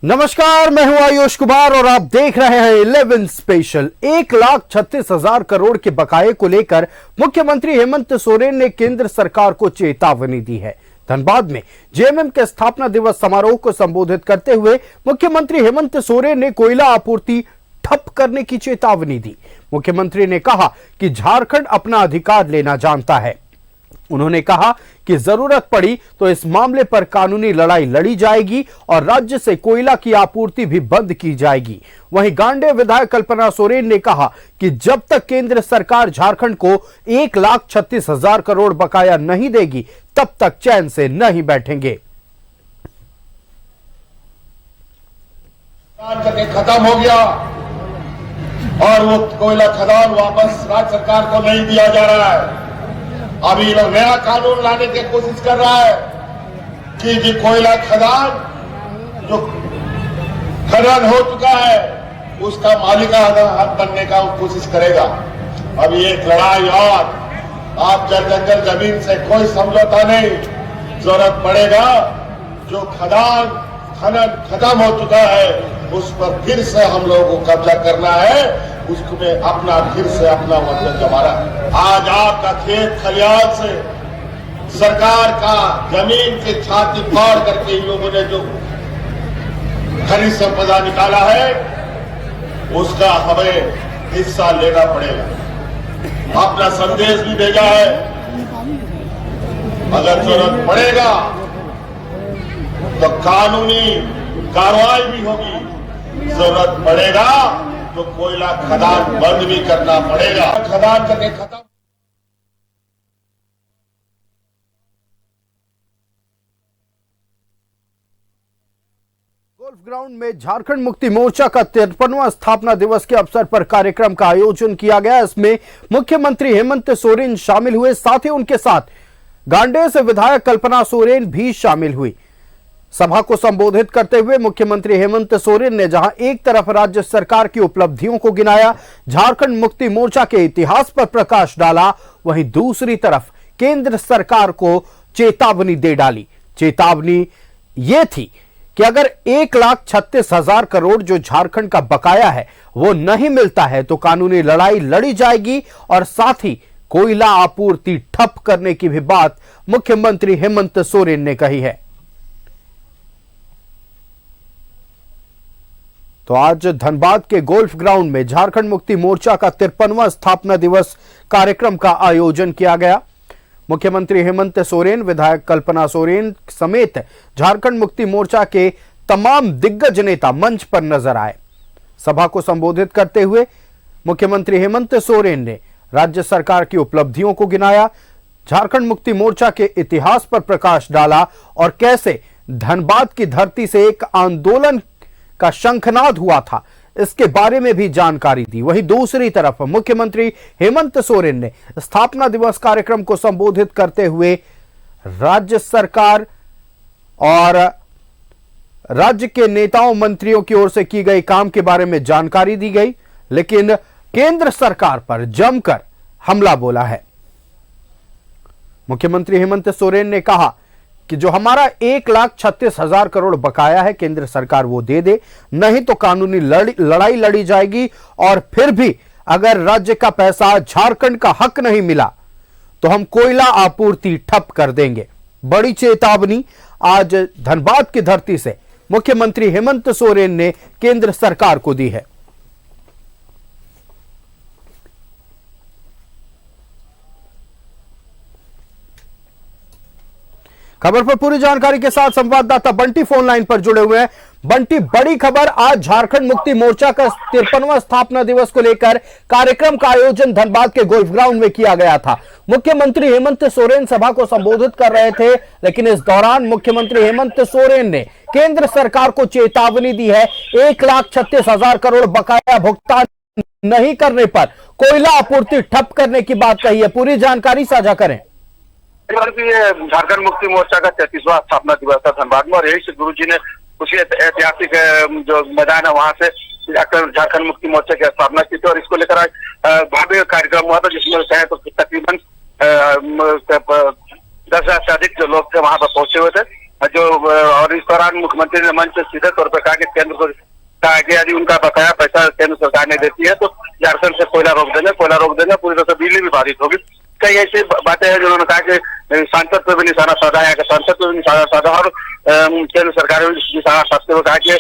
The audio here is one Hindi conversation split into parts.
नमस्कार, मैं हूं आयुष कुमार और आप देख रहे हैं 11 स्पेशल। 1,36,000 करोड़ के बकाये को लेकर मुख्यमंत्री हेमंत सोरेन ने केंद्र सरकार को चेतावनी दी है। धनबाद में जेएमएम के स्थापना दिवस समारोह को संबोधित करते हुए मुख्यमंत्री हेमंत सोरेन ने कोयला आपूर्ति ठप करने की चेतावनी दी। मुख्यमंत्री ने कहा कि झारखंड अपना अधिकार लेना जानता है। उन्होंने कहा कि जरूरत पड़ी तो इस मामले पर कानूनी लड़ाई लड़ी जाएगी और राज्य से कोयला की आपूर्ति भी बंद की जाएगी। वहीं गांडेय विधायक कल्पना सोरेन ने कहा कि जब तक केंद्र सरकार झारखंड को 1,36,000 करोड़ बकाया नहीं देगी तब तक चैन से नहीं बैठेंगे। खत्म हो गया और वो कोयला खदान वापस राज्य सरकार को नहीं दिया जा रहा है। अभी लोग नया कानून लाने की कोशिश कर रहा है कि जी कोयला खदान जो खनन हो चुका है उसका मालिकाना बनने का कोशिश करेगा। अभी एक लड़ाई और आप जंगल जमीन से कोई समझौता नहीं, जरूरत पड़ेगा जो खदान खनन खत्म हो चुका है उस पर फिर से हम लोगों को कब्जा करना है, उसको में अपना फिर से अपना मतलब जमाना। आज आपका खेत खलियान से सरकार का जमीन की छाती फाड़ करके इन लोगों ने जो खनिज संपदा निकाला है उसका हमें हिस्सा लेना पड़ेगा। अपना संदेश भी भेजा है, अगर जरूरत पड़ेगा तो कानूनी कार्रवाई भी होगी, जरूरत पड़ेगा तो कोयला खदान बंद भी करना पड़ेगा। खदान करके खत्म। गोल्फ ग्राउंड में झारखंड मुक्ति मोर्चा का 53वां स्थापना दिवस के अवसर पर कार्यक्रम का आयोजन किया गया। इसमें मुख्यमंत्री हेमंत सोरेन शामिल हुए, साथ ही उनके साथ गांडेय से विधायक कल्पना सोरेन भी शामिल हुई। सभा को संबोधित करते हुए मुख्यमंत्री हेमंत सोरेन ने जहां एक तरफ राज्य सरकार की उपलब्धियों को गिनाया, झारखंड मुक्ति मोर्चा के इतिहास पर प्रकाश डाला, वहीं दूसरी तरफ केंद्र सरकार को चेतावनी दे डाली। चेतावनी यह थी कि अगर 1,36,000 करोड़ जो झारखंड का बकाया है वो नहीं मिलता है तो कानूनी लड़ाई लड़ी जाएगी और साथ ही कोयला आपूर्ति ठप करने की भी बात मुख्यमंत्री हेमंत सोरेन ने कही है। तो आज धनबाद के गोल्फ ग्राउंड में झारखंड मुक्ति मोर्चा का 53वां स्थापना दिवस कार्यक्रम का आयोजन किया गया। मुख्यमंत्री हेमंत सोरेन, विधायक कल्पना सोरेन समेत झारखंड मुक्ति मोर्चा के तमाम दिग्गज नेता मंच पर नजर आए। सभा को संबोधित करते हुए मुख्यमंत्री हेमंत सोरेन ने राज्य सरकार की उपलब्धियों को गिनाया, झारखंड मुक्ति मोर्चा के इतिहास पर प्रकाश डाला और कैसे धनबाद की धरती से एक आंदोलन का शंखनाद हुआ था इसके बारे में भी जानकारी दी। वहीं दूसरी तरफ मुख्यमंत्री हेमंत सोरेन ने स्थापना दिवस कार्यक्रम को संबोधित करते हुए राज्य सरकार और राज्य के नेताओं मंत्रियों की ओर से की गई काम के बारे में जानकारी दी गई, लेकिन केंद्र सरकार पर जमकर हमला बोला है। मुख्यमंत्री हेमंत सोरेन ने कहा कि जो हमारा 1,36,000 करोड़ बकाया है केंद्र सरकार वो दे दे, नहीं तो कानूनी लड़ाई लड़ी जाएगी और फिर भी अगर राज्य का पैसा झारखंड का हक नहीं मिला तो हम कोयला आपूर्ति ठप कर देंगे। बड़ी चेतावनी आज धनबाद की धरती से मुख्यमंत्री हेमंत सोरेन ने केंद्र सरकार को दी है। खबर पर पूरी जानकारी के साथ संवाददाता बंटी फोन लाइन पर जुड़े हुए हैं। बंटी, बड़ी खबर, आज झारखंड मुक्ति मोर्चा का 53वां स्थापना दिवस को लेकर कार्यक्रम का आयोजन धनबाद के गोल्फ ग्राउंड में किया गया था। मुख्यमंत्री हेमंत सोरेन सभा को संबोधित कर रहे थे, लेकिन इस दौरान मुख्यमंत्री हेमंत सोरेन ने केंद्र सरकार को चेतावनी दी है। 1,36,000 करोड़ बकाया भुगतान नहीं करने पर कोयला आपूर्ति ठप करने की बात कही है। पूरी जानकारी साझा करें। झारखंड मुक्ति मोर्चा का 33वां स्थापना दिवस था धनबाद में और यही से गुरु जी ने उसी ऐतिहासिक जो मैदान है वहां से जाकर झारखंड मुक्ति मोर्चा की स्थापना की थी और इसको लेकर आज भव्य कार्यक्रम हुआ था जिसमें कहें तो तकरीबन 10,000 से अधिक जो लोग थे वहां पर पहुंचे हुए थे और इस दौरान मुख्यमंत्री ने मंच से सीधे तौर पर कहा कि केंद्र को कहा कि यदि उनका बकाया पैसा केंद्र सरकार नहीं देती है तो झारखंड से कोयला रोक देंगे, पूरी तरह से बिजली भी बाधित होगी। कई ऐसी बातें हैं जिन्होंने कहा कि सांसद पे भी निशाना साधा है, सांसद पे भी निशाना साधा और केंद्र सरकार ने निशाना साधते हुए कहा कि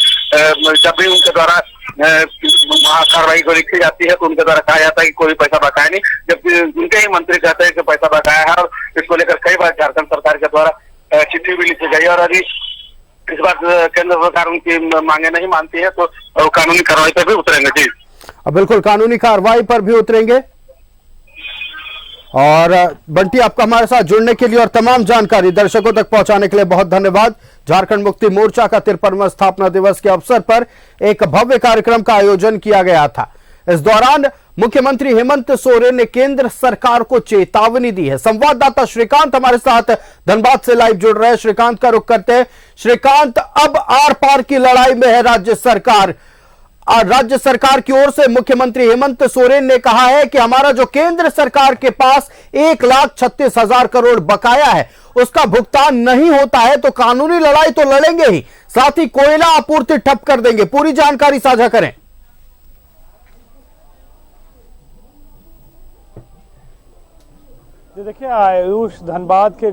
जब भी उनके द्वारा कार्रवाई को लिखी जाती है तो उनके द्वारा कहा जाता है कि कोई पैसा बकाया नहीं, जबकि उनके ही मंत्री कहते हैं कि पैसा बकाया है। और इसको लेकर कई बार झारखंड सरकार के द्वारा चिट्ठी भी लिखी गई और यदि इस बार केंद्र सरकार उनकी मांगे नहीं मानती है तो कानूनी कार्रवाई पर भी उतरेंगे। जी बिल्कुल, कानूनी कार्रवाई पर भी उतरेंगे। और बंटी, आपका हमारे साथ जुड़ने के लिए और तमाम जानकारी दर्शकों तक पहुंचाने के लिए बहुत धन्यवाद। झारखंड मुक्ति मोर्चा का 53वां स्थापना दिवस के अवसर पर एक भव्य कार्यक्रम का आयोजन किया गया था। इस दौरान मुख्यमंत्री हेमंत सोरेन ने केंद्र सरकार को चेतावनी दी है। संवाददाता श्रीकांत हमारे साथ धनबाद से लाइव जुड़ रहे हैं। श्रीकांत का रुख करते हैं। श्रीकांत, अब आर पार की लड़ाई में है राज्य सरकार। राज्य सरकार की ओर से मुख्यमंत्री हेमंत सोरेन ने कहा है कि हमारा जो केंद्र सरकार के पास 1,36,000 करोड़ बकाया है उसका भुगतान नहीं होता है तो कानूनी लड़ाई तो लड़ेंगे ही, साथ ही कोयला आपूर्ति ठप कर देंगे। पूरी जानकारी साझा करें। देखिए आयुष, धनबाद के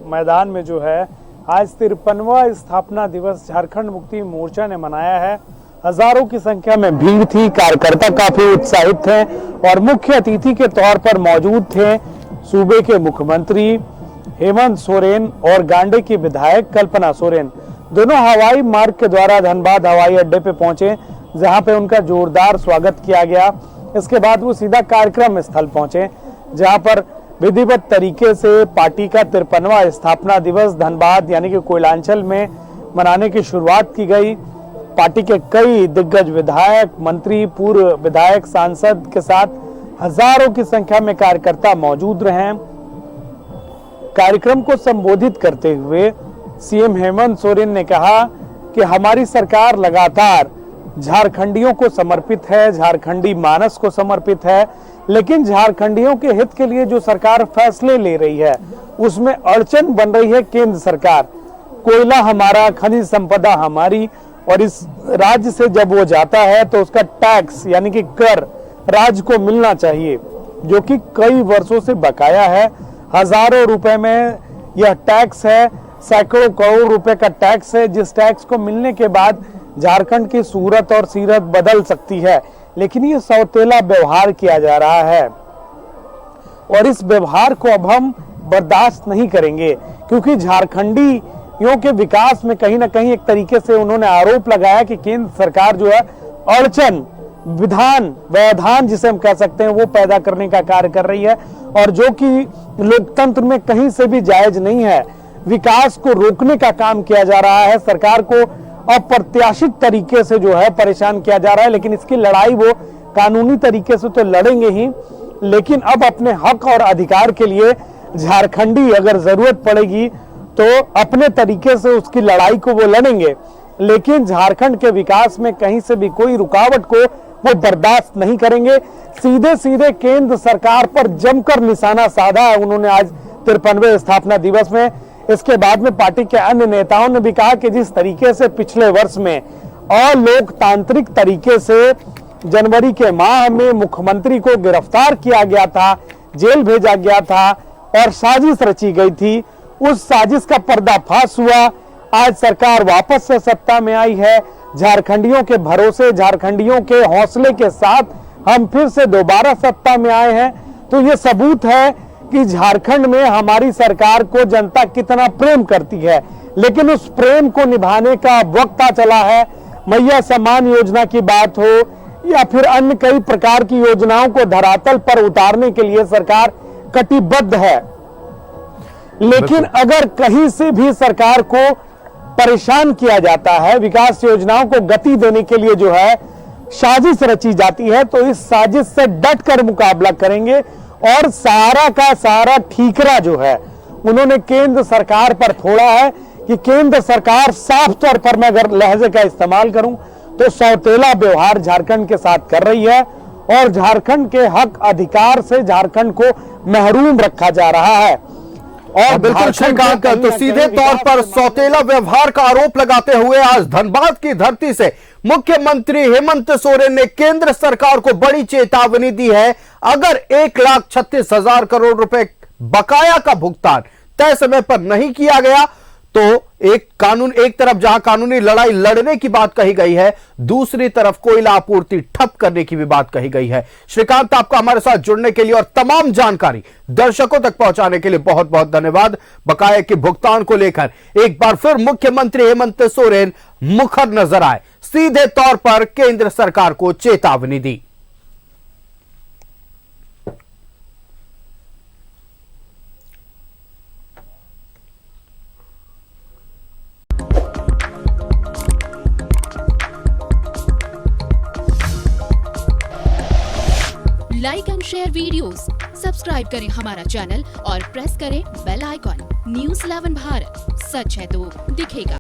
मैदान में जो है आज 53वां स्थापना दिवस झारखंड मुक्ति मोर्चा ने मनाया है। हजारों की संख्या में भीड़ थी, कार्यकर्ता काफी उत्साहित थे और मुख्य अतिथि के तौर पर मौजूद थे सूबे के मुख्यमंत्री हेमंत सोरेन और गांडे की विधायक कल्पना सोरेन। दोनों हवाई मार्ग के द्वारा धनबाद हवाई अड्डे पे पहुंचे, जहां पे उनका जोरदार स्वागत किया गया। इसके बाद वो सीधा कार्यक्रम स्थल पहुंचे, जहां पर विधिवत तरीके से पार्टी का 53वां स्थापना दिवस धनबाद यानी कि कोयलांचल में मनाने की शुरुआत की गई। पार्टी के कई दिग्गज विधायक, मंत्री, पूर्व विधायक, सांसद के साथ हजारों की संख्या में कार्यकर्ता मौजूद रहे। कार्यक्रम को संबोधित करते हुए सीएम हेमंत सोरेन ने कहा कि हमारी सरकार लगातार झारखंडियों को समर्पित है, झारखंडी मानस को समर्पित है, लेकिन झारखंडियों के हित के लिए जो सरकार फैसले ले रही है उसमें अड़चन बन रही है केंद्र सरकार। कोयला हमारा, खनिज संपदा हमारी, और इस राज्य से जब वो जाता है तो उसका टैक्स यानी कि कर राज्य को मिलना चाहिए, जो कि कई वर्षों से बकाया है। हजारों रुपए में यह टैक्स है, सैकड़ों करोड़ रुपए का टैक्स है, जिस टैक्स को मिलने के बाद झारखंड की सूरत और सीरत बदल सकती है। लेकिन ये सौतेला व्यवहार किया जा रहा है और इस व्यवहार को अब हम बर्दाश्त नहीं करेंगे, क्योंकि झारखंडियों के विकास में कहीं ना कहीं एक तरीके से उन्होंने आरोप लगाया कि केंद्र सरकार जो है अड़चन, व्यवधान जिसे हम कह सकते हैं वो पैदा करने का कार्य कर रही है, और जो कि लोकतंत्र में कहीं से भी जायज नहीं है। विकास को रोकने का काम किया जा रहा है, सरकार को अप्रत्याशित तरीके से जो है परेशान किया जा रहा है। लेकिन इसकी लड़ाई वो कानूनी तरीके से तो लड़ेंगे ही, लेकिन अब अपने हक और अधिकार के लिए झारखंडी अगर जरूरत पड़ेगी तो अपने तरीके से उसकी लड़ाई को वो लड़ेंगे, लेकिन झारखंड के विकास में कहीं से भी कोई रुकावट को वो बर्दाश्त नहीं करेंगे। सीधे सीधे केंद्र सरकार पर जमकर निशाना साधा है उन्होंने आज 53वें स्थापना दिवस में। इसके बाद में पार्टी के अन्य नेताओं ने भी कहा कि जिस तरीके से पिछले वर्ष में अलोकतांत्रिक तरीके से जनवरी के माह में मुख्यमंत्री को गिरफ्तार किया गया था, जेल भेजा गया था और साजिश रची गई थी, उस साजिश का पर्दाफाश हुआ। आज सरकार वापस से सत्ता में आई है, झारखंडियों के भरोसे, झारखंडियों के हौसले के साथ हम फिर से दोबारा सत्ता में आए हैं। तो ये सबूत है कि झारखंड में हमारी सरकार को जनता कितना प्रेम करती है, लेकिन उस प्रेम को निभाने का वक्त आ चला है। मैया सम्मान योजना की बात हो या फिर अन्य कई प्रकार की योजनाओं को धरातल पर उतारने के लिए सरकार कटिबद्ध है, लेकिन अगर कहीं से भी सरकार को परेशान किया जाता है, विकास योजनाओं को गति देने के लिए जो है साजिश रची जाती है, तो इस साजिश से डटकर मुकाबला करेंगे और सारा का सारा ठीकरा जो है उन्होंने केंद्र सरकार पर फोड़ा है कि केंद्र सरकार, साफ तौर पर मैं अगर लहजे का इस्तेमाल करूं तो सौतेला व्यवहार झारखंड के साथ कर रही है और झारखंड के हक अधिकार से झारखंड को महरूम रखा जा रहा है। और बिल्कुल झारखंड श्रीकांत, का कहीं तो ना सीधे कहीं तौर विकास पर के मामले में सौतेला व्यवहार का आरोप लगाते हुए आज धनबाद की धरती से मुख्यमंत्री हेमंत सोरेन ने केंद्र सरकार को बड़ी चेतावनी दी है। अगर 1,36,000 करोड़ रुपए बकाया का भुगतान तय समय पर नहीं किया गया तो एक तरफ जहां कानूनी लड़ाई लड़ने की बात कही गई है, दूसरी तरफ कोयला आपूर्ति ठप करने की भी बात कही गई है। श्रीकांत, आपका हमारे साथ जुड़ने के लिए और तमाम जानकारी दर्शकों तक पहुंचाने के लिए बहुत बहुत धन्यवाद। बकाये के भुगतान को लेकर एक बार फिर मुख्यमंत्री हेमंत सोरेन मुखर नजर आए, सीधे तौर पर केंद्र सरकार को चेतावनी दी। Like and share videos, subscribe करें हमारा चैनल और प्रेस करें बेल आइकॉन। न्यूज़ 11 भारत, सच है तो दिखेगा।